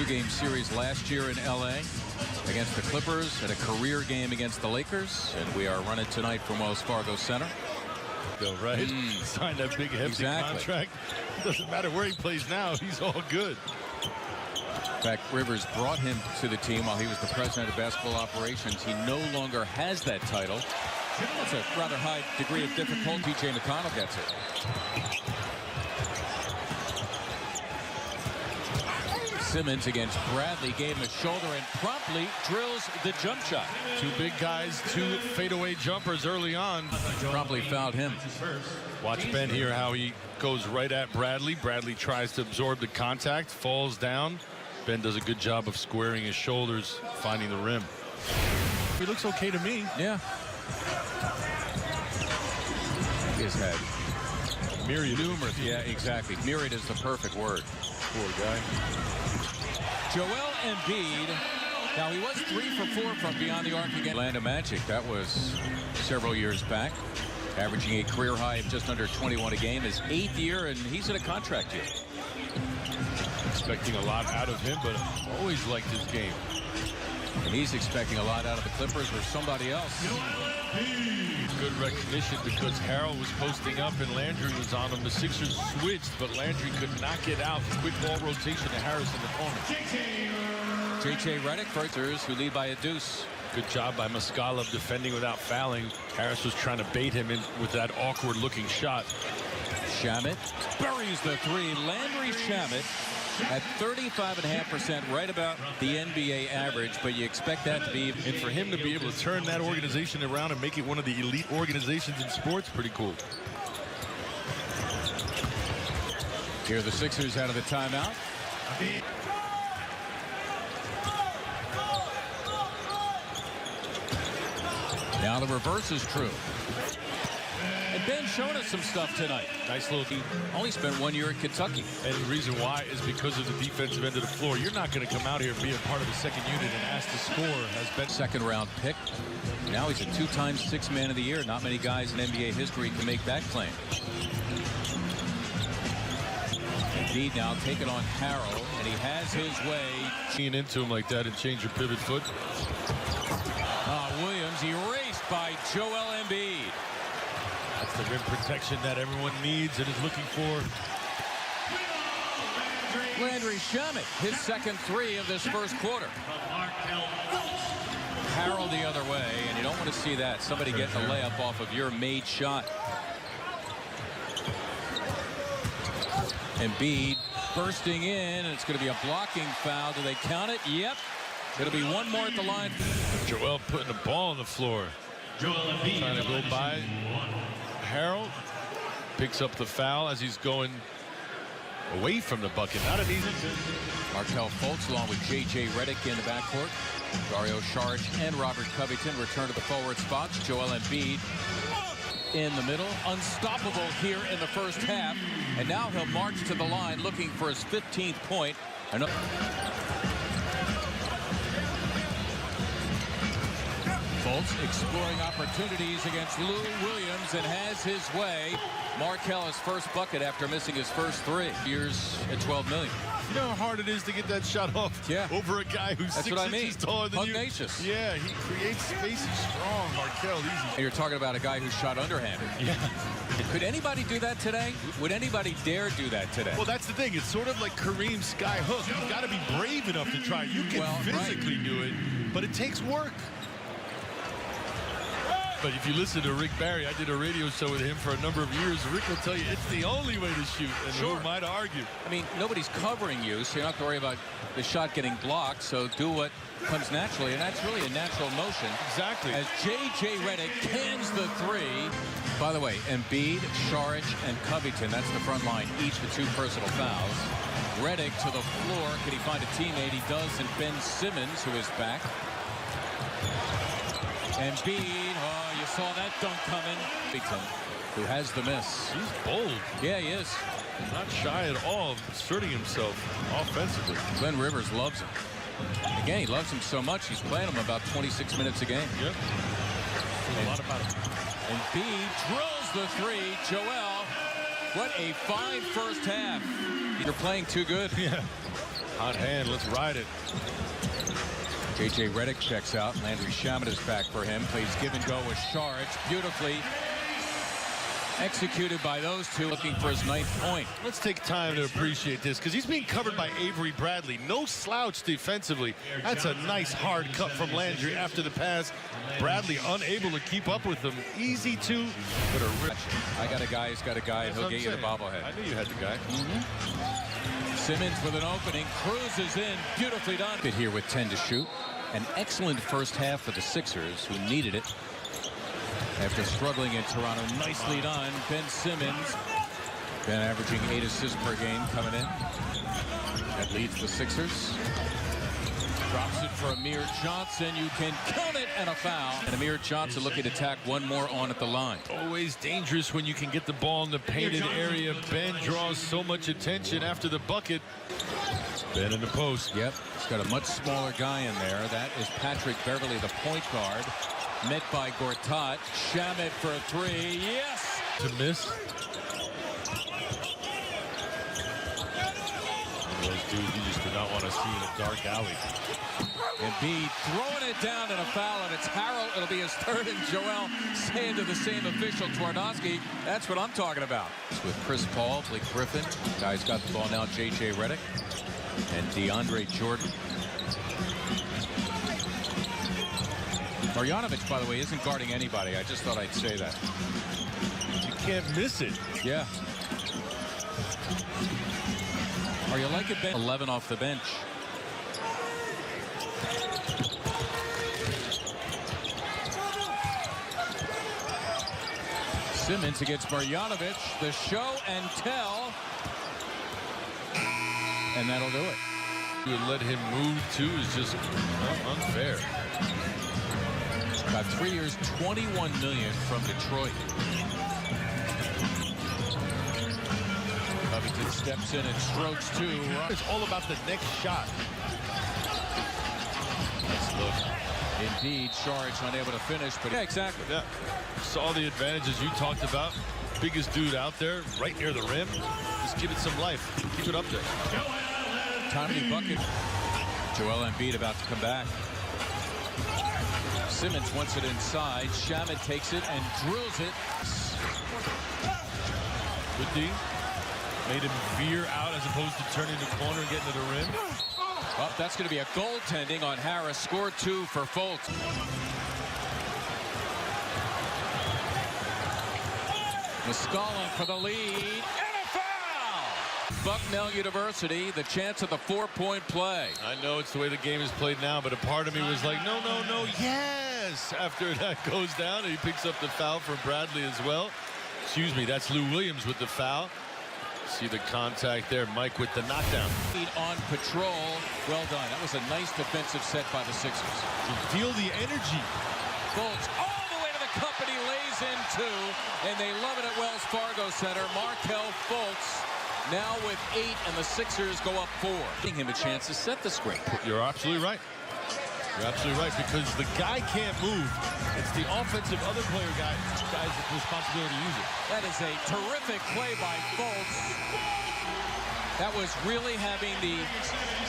2-game series last year in LA against the Clippers, and a career game against the Lakers, and we are running tonight from Wells Fargo Center. Right? Signed that big hefty contract. Doesn't matter where he plays now, he's all good. In fact, Rivers brought him to the team while he was the president of basketball operations. He no longer has that title. That's a rather high degree of difficulty. T.J. McConnell gets it. Simmons against Bradley, gave him a shoulder and promptly drills the jump shot. Two big guys, two fadeaway jumpers early on. Promptly fouled him. Watch Ben here, how he goes right at Bradley. Bradley tries to absorb the contact, falls down. Ben does a good job of squaring his shoulders, finding the rim. He looks okay to me. Yeah. His head. Myriad. Numerous. Yeah, exactly. Myriad is the perfect word. Poor guy. Joel Embiid. Now, he was 3 for 4 from beyond the arc against Orlando Magic. That was several years back. Averaging a career high of just under 21 a game. His 8th year, and he's in a contract year. Expecting a lot out of him, but always liked his game. And he's expecting a lot out of the Clippers or somebody else. Good recognition because Harrell was posting up and Landry was on him. The Sixers switched, but Landry could not get out. Quick ball rotation to Harris in the corner. J.J. Redick, firsters who lead by a deuce. Good job by Muscala of defending without fouling. Harris was trying to bait him in with that awkward-looking shot. Shamet buries the 3. Landry Shamet at 35.5%, right about the NBA average, but you expect that to be. And for him to be able to turn that organization around and make it one of the elite organizations in sports, pretty cool. Here are the Sixers out of the timeout. Now the reverse is true. And Ben's showing us some stuff tonight. Nice little team. Only spent 1 year at Kentucky. And the reason why is because of the defensive end of the floor. You're not going to come out here and be a part of the second unit and ask to score. Has been second-round pick. Now he's a 2-time Sixth Man of the Year. Not many guys in NBA history can make that claim. Embiid now taking on Harrell, and he has his way. Keying into him like that and change your pivot foot. Williams erased by Joel Embiid. That's the rim protection that everyone needs and is looking for. Landry Shamet, his second 3 of this first quarter. Harrell the other way, and you don't want to see that. Somebody getting a layup off of your made shot. Embiid bursting in, and it's going to be a blocking foul. Do they count it? Yep. It'll be one more at the line. Joel putting the ball on the floor. Trying to go by. Harrell picks up the foul as he's going away from the bucket. Not an easy. Markelle Fultz along with J.J. Redick in the backcourt. Dario Saric and Robert Covington return to the forward spots. Joel Embiid in the middle. Unstoppable here in the first half. And now he'll march to the line looking for his 15th point. Fultz exploring opportunities against Lou Williams and has his way. Markelle his first bucket after missing his first 3 years at $12 million. You know how hard it is to get that shot off over a guy who's 6 inches taller than you. Pugnacious. Yeah, he creates space. He's strong. Markelle, easy. And you're talking about a guy who shot underhanded. Yeah. Could anybody do that today? Would anybody dare do that today? Well, that's the thing. It's sort of like Kareem's sky hook. You've got to be brave enough to try. You can physically do it, but it takes work. But if you listen to Rick Barry, I did a radio show with him for a number of years. Rick will tell you it's the only way to shoot, and who am I to argue? I mean, nobody's covering you, so you're not going to worry about the shot getting blocked. So do what comes naturally, and that's really a natural motion. Exactly. As J.J. Redick cans the 3. By the way, Embiid, Saric, and Covington, that's the front line, each with 2 personal fouls. Redick to the floor. Can he find a teammate? He does, and Ben Simmons, who is back. Embiid, you saw that dunk coming. Who has the miss. He's bold. Yeah, he is. Not shy at all of asserting himself offensively. Glenn Rivers loves him. Again, he loves him so much, he's playing him about 26 minutes a game. Yep. A lot about him. Embiid drills the 3. Joel, what a fine first half. You're playing too good. Yeah. Hot hand, let's ride it. J.J. Redick checks out. Landry Shamet is back for him. Plays give and go with Sharge. Beautifully executed by those two, looking for his 9th point. Let's take time to appreciate this because he's being covered by Avery Bradley. No slouch defensively. That's a nice hard cut from Landry after the pass. Bradley unable to keep up with him. Easy to, but a rip. I got a guy who's got a guy, and he'll get you the bobblehead. I knew you had the guy. Simmons with an opening, cruises in, beautifully done. Here with 10 to shoot. An excellent first half for the Sixers, who needed it. After struggling in Toronto, nicely done. Ben Simmons, been averaging 8 assists per game coming in. That leads the Sixers. Drops it for Amir Johnson. You can count it, and a foul. And Amir Johnson looking to tack one more on at the line. Always dangerous when you can get the ball in the painted area. Ben draws so much attention after the bucket. Ben in the post. Yep, he's got a much smaller guy in there. That is Patrick Beverly, the point guard. Met by Gortat. Shamet for a 3. Yes! To miss. Those dudes you just do not want to see in a dark alley. Embiid throwing it down, and a foul, and it's Harrell. It'll be his 3rd, and Joel saying to the same official, Twardowski, that's what I'm talking about. With Chris Paul, Blake Griffin. Guys got the ball now, J.J. Redick and DeAndre Jordan. Marjanovic, by the way, isn't guarding anybody. I just thought I'd say that. You can't miss it. Yeah. Are you like it, Ben? 11 off the bench. Simmons against Marjanovic. The show and tell. And that'll do it. You would let him move, too, is just unfair. Got 3 years, $21 million from Detroit. Covington steps in and strokes 2. It's all about the next shot. Nice look. Indeed, Sharge unable to finish, but yeah, exactly. Yeah. Saw the advantages you talked about. Biggest dude out there, right near the rim. Just give it some life. Keep it up there. Timely bucket. Joel Embiid about to come back. Simmons wants it inside. Shamet takes it and drills it. Good D. Made him veer out as opposed to turning the corner and getting to the rim. Well, that's going to be a goaltending on Harris. Score 2 for Fultz. Muscala for the lead. And a foul! Bucknell University, the chance of the 4-point play. I know it's the way the game is played now, but a part of me was like, no, no, no, yes! After that goes down, and he picks up the foul from Bradley as well. Excuse me, that's Lou Williams with the foul. See the contact there. Mike with the knockdown. On patrol. Well done. That was a nice defensive set by the Sixers. You feel the energy. Fultz all the way to the cup, and he lays in 2. And they love it at Wells Fargo Center. Markelle Fultz now with 8, and the Sixers go up 4. Giving him a chance to set the screen. You're absolutely right. You're absolutely right, because the guy can't move. It's the offensive other player guy's responsibility to use it. That is a terrific play by Fultz. That was really having the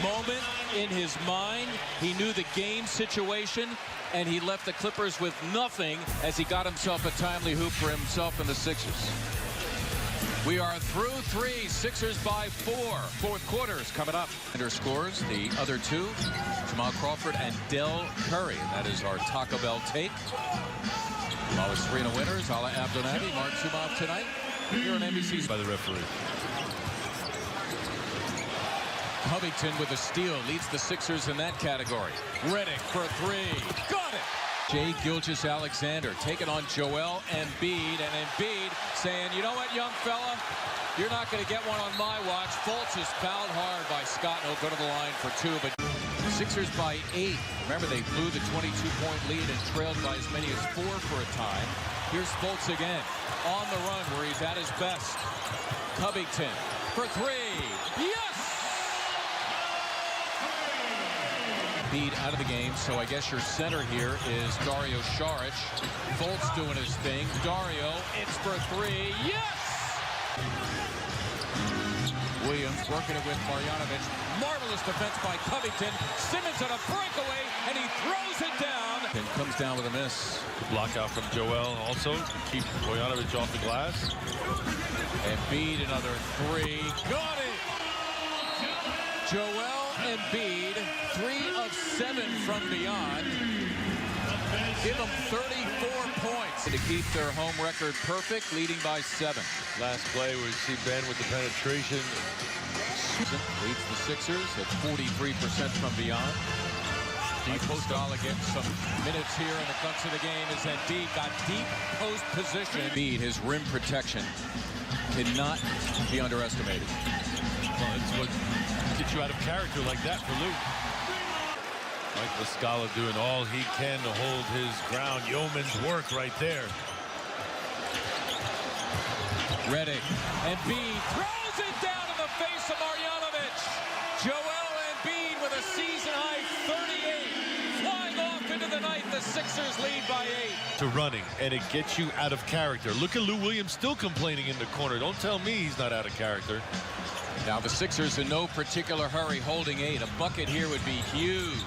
moment in his mind. He knew the game situation, and he left the Clippers with nothing as he got himself a timely hoop for himself and the Sixers. We are through 3. Sixers by 4. Fourth quarter is coming up. Under scores, the other 2, Jamal Crawford and Del Curry. That is our Taco Bell take. Wallace Arena winners, Ala Abdelnaby, Mark Zumov tonight. Here on NBC. By the referee. Covington with a steal leads the Sixers in that category. Redick for a 3. Got it! Jay Gilgeous-Alexander taking on Joel Embiid, and Embiid saying, you know what, young fella, you're not going to get one on my watch. Fultz is fouled hard by Scott, and he'll go to the line for 2, but Sixers by 8. Remember, they blew the 22-point lead and trailed by as many as 4 for a time. Here's Fultz again on the run where he's at his best. Covington for 3. Yes! Embiid out of the game, so I guess your center here is Dario Saric. Fultz doing his thing. Dario, it's for 3. Yes! Williams working it with Marjanovic. Marvelous defense by Covington. Simmons on a breakaway, and he throws it down. And comes down with a miss. Block out from Joel also to keep Marjanovic off the glass. Embiid, another three. Got it! Joel Embiid, 3 of 7 from beyond. Give them 34 points to keep their home record perfect, leading by 7. Last play we see Ben with the penetration. Leads the Sixers at 43% from beyond. Deep post getting some minutes here in the crux of the game as Embiid got deep post position. Embiid, his rim protection cannot be underestimated. Well, it's what gets you out of character like that for Luke. Mike Muscala doing all he can to hold his ground. Yeoman's work right there. Redick. Embiid throws it down in the face of Marjanovic. Joel Embiid with a season-high 38. Flying off into the night, the Sixers lead by 8. To running, and it gets you out of character. Look at Lou Williams still complaining in the corner. Don't tell me he's not out of character. Now the Sixers in no particular hurry, holding 8. A bucket here would be huge.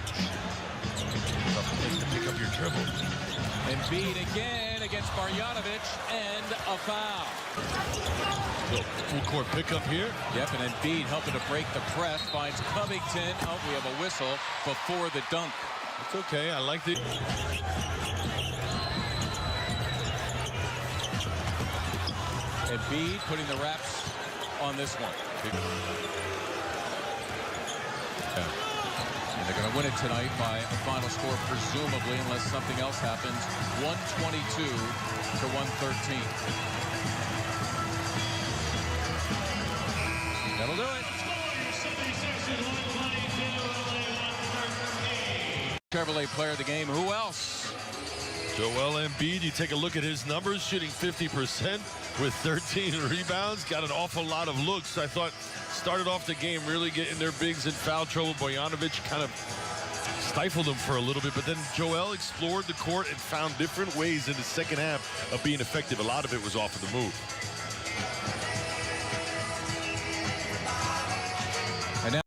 Tough place to pick up your dribble. Embiid again against Marjanovic, and a foul. So, full court pickup here. Yep, and Embiid helping to break the press, finds Covington. Oh, we have a whistle before the dunk. It's okay, I liked it. Embiid putting the wraps on this one. Yeah. And they're going to win it tonight by a final score, presumably, unless something else happens. 122 to 113. That'll do it. Chevrolet player of the game. Who else? Joel Embiid, you take a look at his numbers, shooting 50% with 13 rebounds. Got an awful lot of looks. I thought started off the game really getting their bigs in foul trouble. Marjanovic kind of stifled them for a little bit, but then Joel explored the court and found different ways in the second half of being effective. A lot of it was off of the move.